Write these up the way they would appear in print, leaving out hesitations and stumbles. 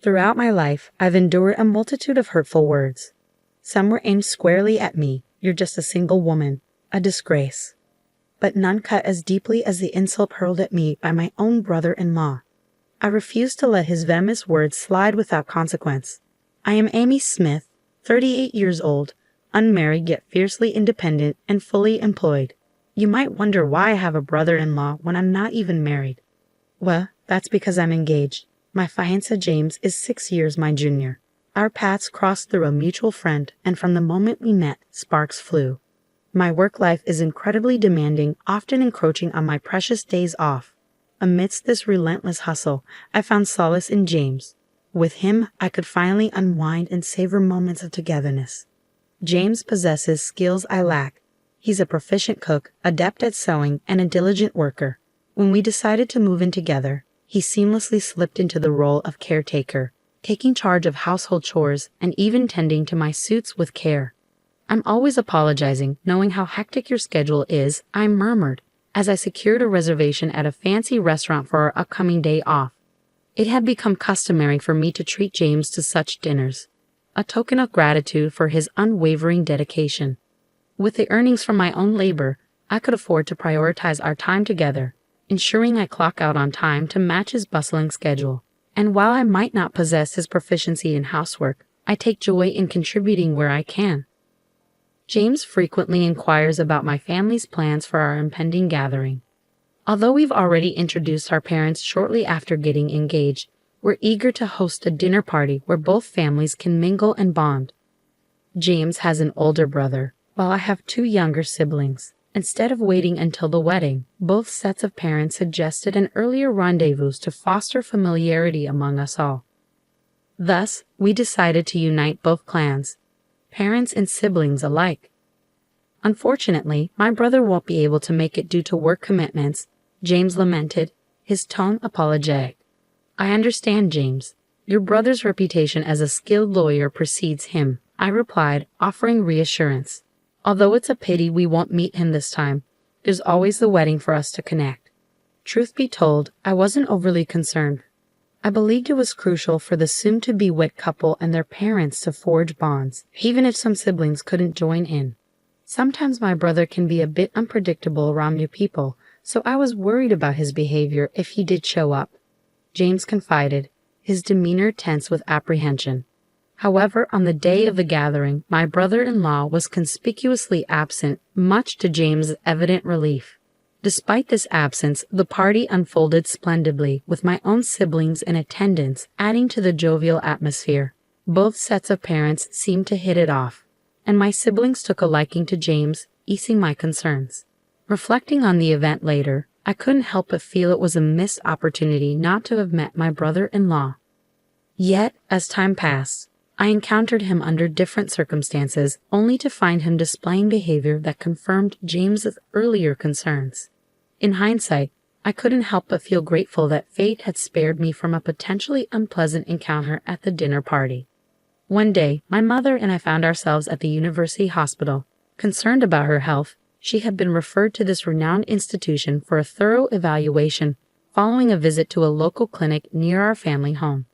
Throughout my life, I've endured a multitude of hurtful words. Some were aimed squarely at me. You're just a single woman, a disgrace. But none cut as deeply as the insult hurled at me by my own brother-in-law. I refused to let his venomous words slide without consequence. I am Amy Smith, 38 years old, unmarried yet fiercely independent and fully employed. You might wonder why I have a brother-in-law when I'm not even married. Well, that's because I'm engaged. My fiancé James is 6 years my junior. Our paths crossed through a mutual friend, and from the moment we met, sparks flew. My work life is incredibly demanding, often encroaching on my precious days off. Amidst this relentless hustle, I found solace in James. With him, I could finally unwind and savor moments of togetherness. James possesses skills I lack. He's a proficient cook, adept at sewing, and a diligent worker. When we decided to move in together, he seamlessly slipped into the role of caretaker, taking charge of household chores and even tending to my suits with care. I'm always apologizing, knowing how hectic your schedule is, I murmured, as I secured a reservation at a fancy restaurant for our upcoming day off. It had become customary for me to treat James to such dinners, a token of gratitude for his unwavering dedication. With the earnings from my own labor, I could afford to prioritize our time together, ensuring I clock out on time to match his bustling schedule. And while I might not possess his proficiency in housework, I take joy in contributing where I can. James frequently inquires about my family's plans for our impending gathering. Although we've already introduced our parents shortly after getting engaged, we're eager to host a dinner party where both families can mingle and bond. James has an older brother, while I have 2 younger siblings. Instead of waiting until the wedding, both sets of parents suggested an earlier rendezvous to foster familiarity among us all. Thus, we decided to unite both clans, parents and siblings alike. Unfortunately, my brother won't be able to make it due to work commitments, James lamented, his tone apologetic. I understand, James. Your brother's reputation as a skilled lawyer precedes him, I replied, offering reassurance. Although it's a pity we won't meet him this time, there's always the wedding for us to connect. Truth be told, I wasn't overly concerned. I believed it was crucial for the soon-to-be wed couple and their parents to forge bonds, even if some siblings couldn't join in. Sometimes my brother can be a bit unpredictable around new people, so I was worried about his behavior if he did show up. James confided, his demeanor tense with apprehension. However, on the day of the gathering, my brother-in-law was conspicuously absent, much to James's evident relief. Despite this absence, the party unfolded splendidly, with my own siblings in attendance, adding to the jovial atmosphere. Both sets of parents seemed to hit it off, and my siblings took a liking to James, easing my concerns. Reflecting on the event later, I couldn't help but feel it was a missed opportunity not to have met my brother-in-law. Yet, as time passed, I encountered him under different circumstances, only to find him displaying behavior that confirmed James's earlier concerns. In hindsight, I couldn't help but feel grateful that fate had spared me from a potentially unpleasant encounter at the dinner party. One day, my mother and I found ourselves at the university hospital. Concerned about her health, she had been referred to this renowned institution for a thorough evaluation following a visit to a local clinic near our family home.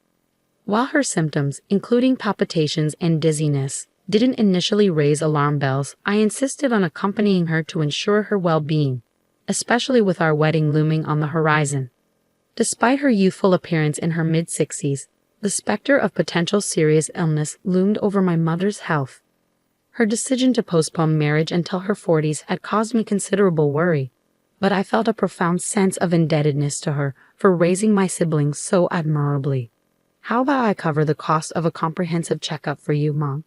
While her symptoms, including palpitations and dizziness, didn't initially raise alarm bells, I insisted on accompanying her to ensure her well-being, especially with our wedding looming on the horizon. Despite her youthful appearance in her mid-60s, the specter of potential serious illness loomed over my mother's health. Her decision to postpone marriage until her 40s had caused me considerable worry, but I felt a profound sense of indebtedness to her for raising my siblings so admirably. How about I cover the cost of a comprehensive checkup for you, Mom?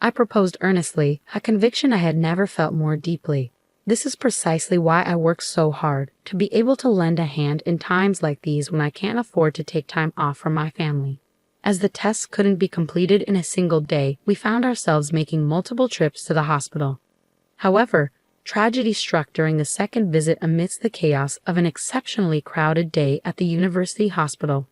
I proposed earnestly, a conviction I had never felt more deeply. This is precisely why I work so hard, to be able to lend a hand in times like these when I can't afford to take time off from my family. As the tests couldn't be completed in a single day, we found ourselves making multiple trips to the hospital. However, tragedy struck during the second visit amidst the chaos of an exceptionally crowded day at the university hospital.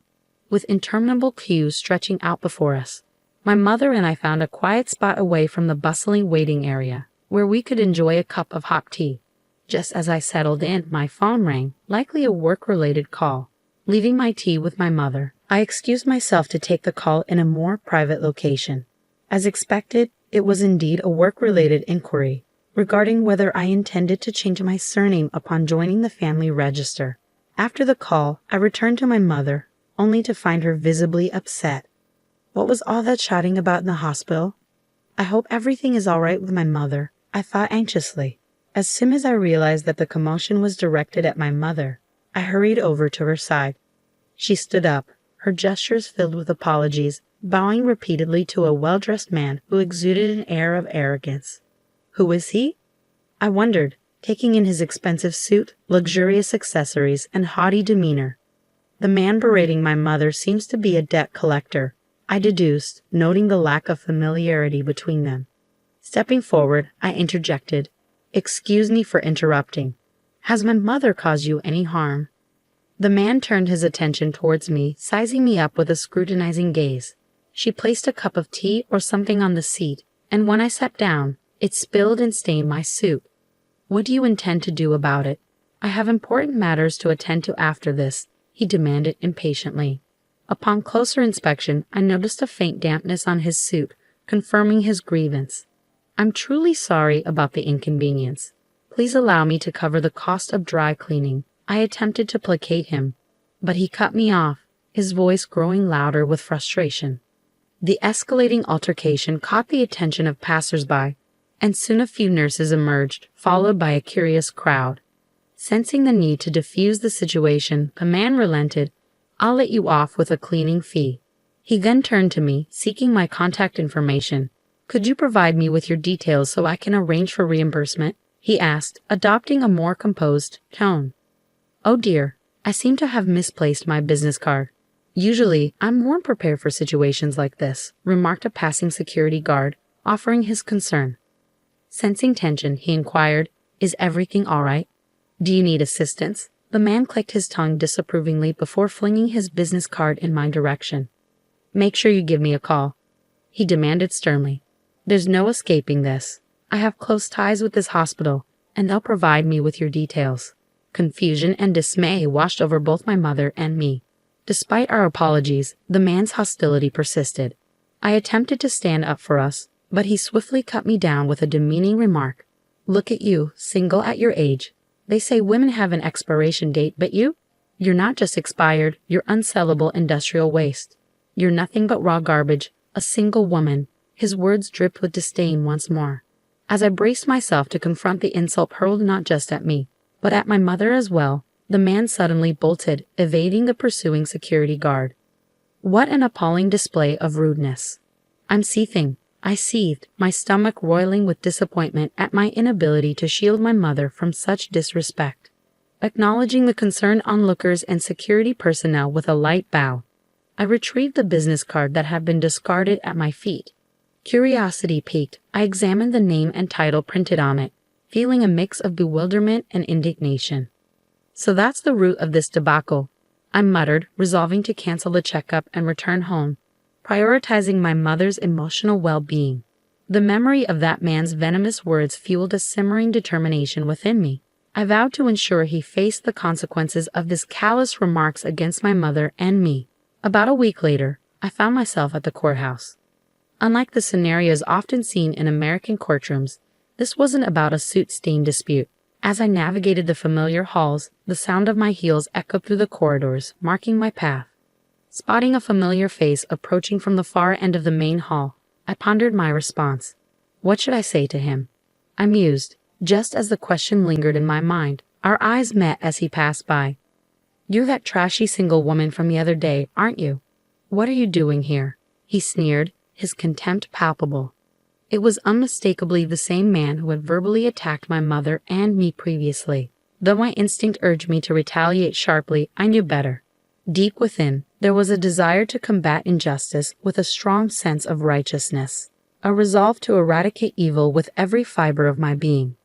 With interminable queues stretching out before us, my mother and I found a quiet spot away from the bustling waiting area, where we could enjoy a cup of hot tea. Just as I settled in, my phone rang, likely a work-related call. Leaving my tea with my mother, I excused myself to take the call in a more private location. As expected, it was indeed a work-related inquiry regarding whether I intended to change my surname upon joining the family register. After the call, I returned to my mother, only to find her visibly upset. What was all that shouting about in the hospital? I hope everything is all right with my mother, I thought anxiously. As soon as I realized that the commotion was directed at my mother, I hurried over to her side. She stood up, her gestures filled with apologies, bowing repeatedly to a well-dressed man who exuded an air of arrogance. Who is he? I wondered, taking in his expensive suit, luxurious accessories, and haughty demeanor. The man berating my mother seems to be a debt collector, I deduced, noting the lack of familiarity between them. Stepping forward, I interjected, "Excuse me for interrupting. Has my mother caused you any harm?" The man turned his attention towards me, sizing me up with a scrutinizing gaze. She placed a cup of tea or something on the seat, and when I sat down, it spilled and stained my suit. "What do you intend to do about it?" "I have important matters to attend to after this," he demanded impatiently. Upon closer inspection, I noticed a faint dampness on his suit, confirming his grievance. "I'm truly sorry about the inconvenience. Please allow me to cover the cost of dry cleaning." I attempted to placate him, but he cut me off, his voice growing louder with frustration. The escalating altercation caught the attention of passers-by, and soon a few nurses emerged, followed by a curious crowd. Sensing the need to defuse the situation, the man relented. "I'll let you off with a cleaning fee." He then turned to me, seeking my contact information. "Could you provide me with your details so I can arrange for reimbursement?" he asked, adopting a more composed tone. "Oh dear, I seem to have misplaced my business card. Usually, I'm more prepared for situations like this," remarked a passing security guard, offering his concern. Sensing tension, he inquired, "Is everything all right? Do you need assistance?" The man clicked his tongue disapprovingly before flinging his business card in my direction. "Make sure you give me a call," he demanded sternly. "There's no escaping this. I have close ties with this hospital, and they'll provide me with your details." Confusion and dismay washed over both my mother and me. Despite our apologies, the man's hostility persisted. I attempted to stand up for us, but he swiftly cut me down with a demeaning remark. "Look at you, single at your age. They say women have an expiration date, but you're not just expired, you're unsellable industrial waste. You're nothing but raw garbage, a single woman." His words dripped with disdain once more. As I braced myself to confront the insult hurled not just at me, but at my mother as well, the man suddenly bolted, evading the pursuing security guard. What an appalling display of rudeness. I'm seething. I seethed, my stomach roiling with disappointment at my inability to shield my mother from such disrespect. Acknowledging the concerned onlookers and security personnel with a light bow, I retrieved the business card that had been discarded at my feet. Curiosity piqued, I examined the name and title printed on it, feeling a mix of bewilderment and indignation. "So that's the root of this debacle," I muttered, resolving to cancel the checkup and return home, prioritizing my mother's emotional well-being. The memory of that man's venomous words fueled a simmering determination within me. I vowed to ensure he faced the consequences of his callous remarks against my mother and me. About a week later, I found myself at the courthouse. Unlike the scenarios often seen in American courtrooms, this wasn't about a suit-stained dispute. As I navigated the familiar halls, the sound of my heels echoed through the corridors, marking my path. Spotting a familiar face approaching from the far end of the main hall, I pondered my response. What should I say to him? I mused. Just as the question lingered in my mind, our eyes met as he passed by. "You're that trashy single woman from the other day, aren't you? What are you doing here?" He sneered, his contempt palpable. It was unmistakably the same man who had verbally attacked my mother and me previously. Though my instinct urged me to retaliate sharply, I knew better. Deep within, there was a desire to combat injustice with a strong sense of righteousness, a resolve to eradicate evil with every fiber of my being.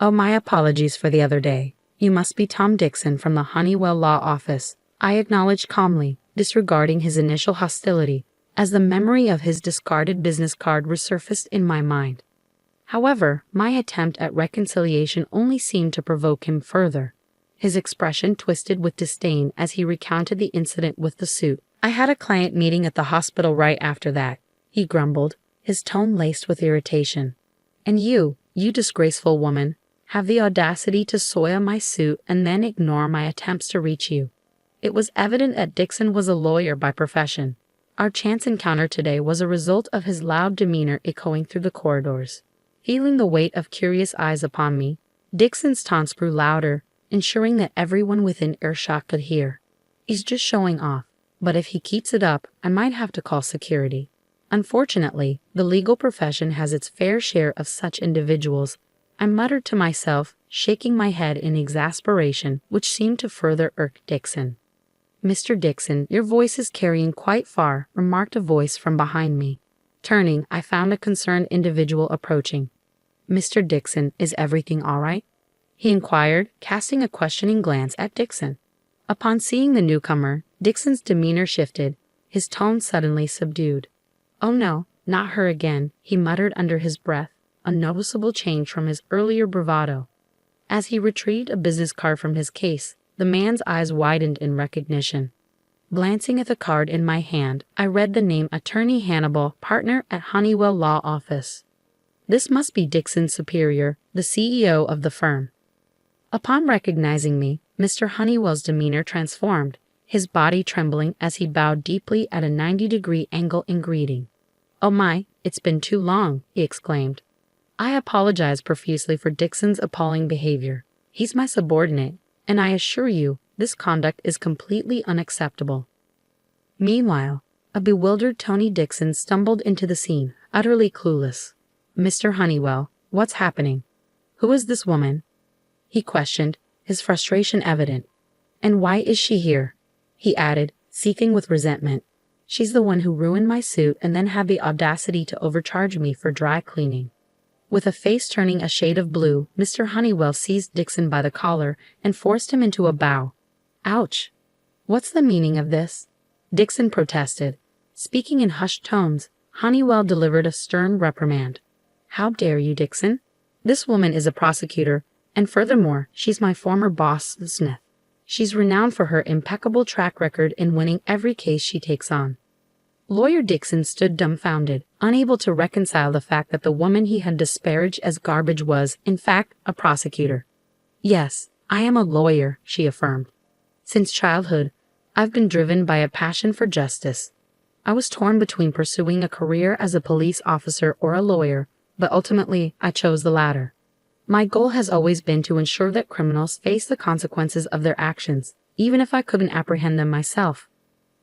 "Oh, my apologies for the other day. You must be Tom Dixon from the Honeywell Law Office," I acknowledged calmly, disregarding his initial hostility, as the memory of his discarded business card resurfaced in my mind. However, my attempt at reconciliation only seemed to provoke him further. His expression twisted with disdain as he recounted the incident with the suit. I had a client meeting at the hospital right after that, he grumbled, his tone laced with irritation. And you disgraceful woman, have the audacity to soil my suit and then ignore my attempts to reach you. It was evident that Dixon was a lawyer by profession. Our chance encounter today was a result of his loud demeanor echoing through the corridors. Feeling the weight of curious eyes upon me, Dixon's taunts grew louder, ensuring that everyone within earshot could hear. He's just showing off, but if he keeps it up, I might have to call security. Unfortunately, the legal profession has its fair share of such individuals, I muttered to myself, shaking my head in exasperation, which seemed to further irk Dixon. Mr. Dixon, your voice is carrying quite far, remarked a voice from behind me. Turning, I found a concerned individual approaching. Mr. Dixon, is everything all right? He inquired, casting a questioning glance at Dixon. Upon seeing the newcomer, Dixon's demeanor shifted, his tone suddenly subdued. Oh no, not her again, he muttered under his breath, a noticeable change from his earlier bravado. As he retrieved a business card from his case, the man's eyes widened in recognition. Glancing at the card in my hand, I read the name Attorney Hannibal, partner at Honeywell Law Office. This must be Dixon's superior, the CEO of the firm. Upon recognizing me, Mr. Honeywell's demeanor transformed, his body trembling as he bowed deeply at a 90-degree angle in greeting. Oh my, it's been too long, he exclaimed. I apologize profusely for Dixon's appalling behavior. He's my subordinate, and I assure you, this conduct is completely unacceptable. Meanwhile, a bewildered Tony Dixon stumbled into the scene, utterly clueless. Mr. Honeywell, what's happening? Who is this woman? He questioned, his frustration evident. And why is she here? He added, seething with resentment. She's the one who ruined my suit and then had the audacity to overcharge me for dry cleaning. With a face turning a shade of blue, Mr. Honeywell seized Dixon by the collar and forced him into a bow. Ouch! What's the meaning of this? Dixon protested. Speaking in hushed tones, Honeywell delivered a stern reprimand. How dare you, Dixon? This woman is a prosecutor, and furthermore, she's my former boss, Smith. She's renowned for her impeccable track record in winning every case she takes on. Lawyer Dixon stood dumbfounded, unable to reconcile the fact that the woman he had disparaged as garbage was, in fact, a prosecutor. Yes, I am a lawyer, she affirmed. Since childhood, I've been driven by a passion for justice. I was torn between pursuing a career as a police officer or a lawyer, but ultimately I chose the latter. My goal has always been to ensure that criminals face the consequences of their actions, even if I couldn't apprehend them myself.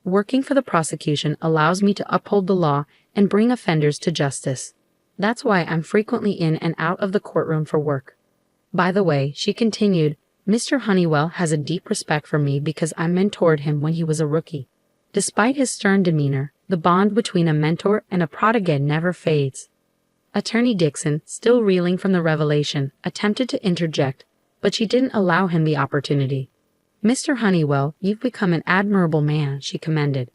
Working for the prosecution allows me to uphold the law and bring offenders to justice. That's why I'm frequently in and out of the courtroom for work. By the way, she continued, Mr. Honeywell has a deep respect for me because I mentored him when he was a rookie. Despite his stern demeanor, the bond between a mentor and a protege never fades. Attorney Dixon, still reeling from the revelation, attempted to interject, but she didn't allow him the opportunity. Mr. Honeywell, you've become an admirable man, she commended.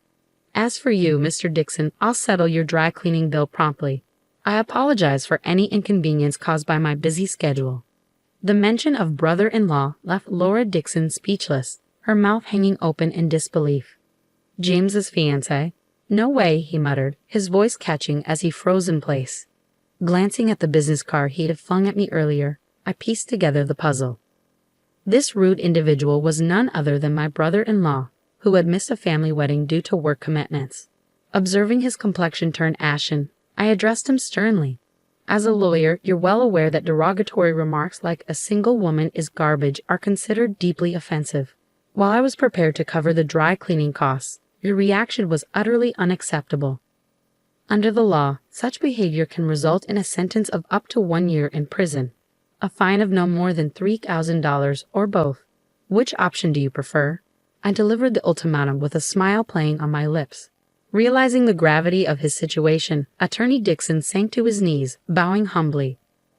As for you, Mr. Dixon, I'll settle your dry cleaning bill promptly. I apologize for any inconvenience caused by my busy schedule. The mention of brother-in-law left Laura Dixon speechless, her mouth hanging open in disbelief. James's fiancé? No way, he muttered, his voice catching as he froze in place. Glancing at the business card he'd flung at me earlier, I pieced together the puzzle. This rude individual was none other than my brother-in-law, who had missed a family wedding due to work commitments. Observing his complexion turn ashen, I addressed him sternly. As a lawyer, you're well aware that derogatory remarks like a single woman is garbage are considered deeply offensive. While I was prepared to cover the dry cleaning costs, your reaction was utterly unacceptable. Under the law, such behavior can result in a sentence of up to 1 year in prison, a fine of no more than $3,000 or both. Which option do you prefer? I delivered the ultimatum with a smile playing on my lips. Realizing the gravity of his situation, Attorney Dixon sank to his knees, bowing humbly.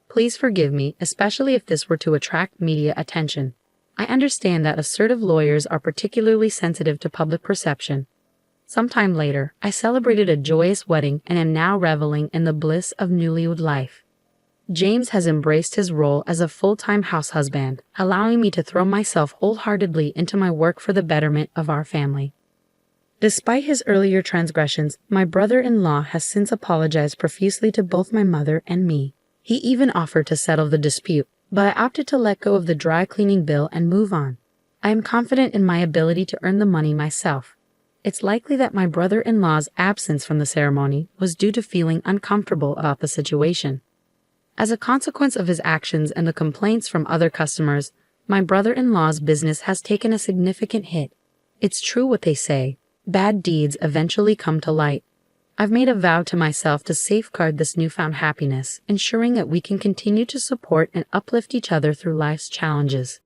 Please forgive me, especially if this were to attract media attention. I understand that assertive lawyers are particularly sensitive to public perception. Sometime later, I celebrated a joyous wedding and am now reveling in the bliss of newlywed life. James has embraced his role as a full-time house husband, allowing me to throw myself wholeheartedly into my work for the betterment of our family. Despite his earlier transgressions, my brother-in-law has since apologized profusely to both my mother and me. He even offered to settle the dispute, but I opted to let go of the dry cleaning bill and move on. I am confident in my ability to earn the money myself. It's likely that my brother-in-law's absence from the ceremony was due to feeling uncomfortable about the situation. As a consequence of his actions and the complaints from other customers, my brother-in-law's business has taken a significant hit. It's true what they say, bad deeds eventually come to light. I've made a vow to myself to safeguard this newfound happiness, ensuring that we can continue to support and uplift each other through life's challenges.